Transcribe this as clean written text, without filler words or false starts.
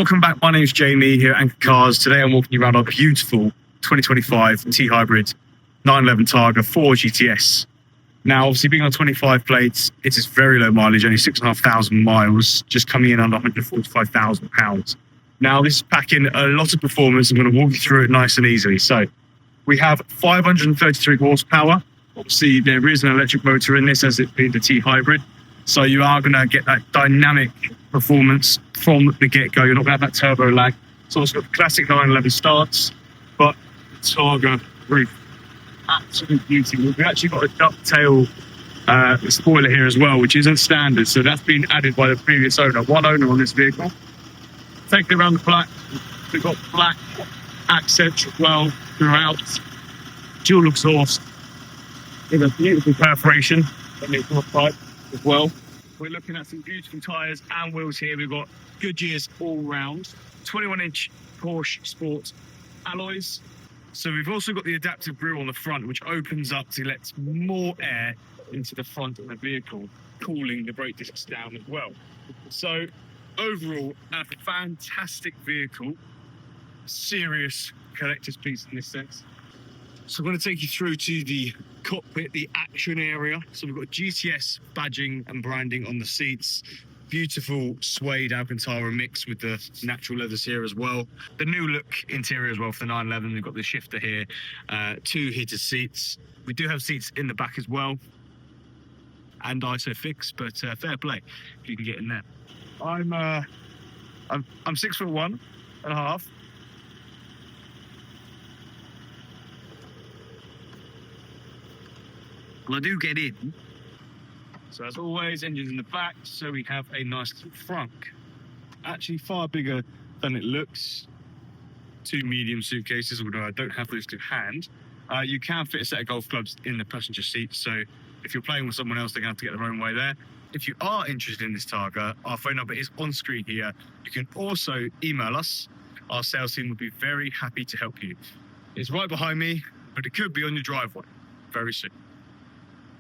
Welcome back. My name's Jamie here at Anchor Cars. Today I'm walking you around our beautiful 2025 T-Hybrid 911 Targa 4 GTS. Now, obviously, being on 25 plates, it is very low mileage, only 6,500 miles, just coming in under £145,000. Now, this is packing a lot of performance. I'm going to walk you through it nice and easily. So, we have 533 horsepower. Obviously, there is an electric motor in this, as it being the T-Hybrid. So, you are going to get that dynamic performance from the get-go. You're not going to have that turbo lag. It's also got the classic 911 starts, but Targa roof. Absolute beauty. We've actually got a ducktail spoiler here as well, which isn't standard, so that's been added by the previous owner. One owner on this vehicle. Taking it around the back, we've got black accents as well throughout. Dual exhaust with a beautiful perforation on the exhaust pipe as well. We're looking at some beautiful tyres and wheels here. We've got Goodyears all round, 21-inch Porsche Sport alloys. So we've also got the adaptive grille on the front, which opens up to let more air into the front of the vehicle, cooling the brake discs down as well. So overall, a fantastic vehicle, serious collector's piece in this sense. So I'm going to take you through to the cockpit, the action area. So we've got GTS badging and branding on the seats. Beautiful suede Alcantara mix with the natural leathers here as well. The new look interior as well for the 911. We've got the shifter here, 2 heated seats. We do have seats in the back as well, and ISOFIX, but fair play if you can get in there. I'm 6'1.5". And I do get in. So as always, engines in the back, so we have a nice frunk. Actually far bigger than it looks. 2 medium suitcases, although I don't have those to hand. You can fit a set of golf clubs in the passenger seat, so if you're playing with someone else, they're going to have to get their own way there. If you are interested in this Targa, our phone number is on screen here. You can also email us. Our sales team would be very happy to help you. It's right behind me, but it could be on your driveway very soon.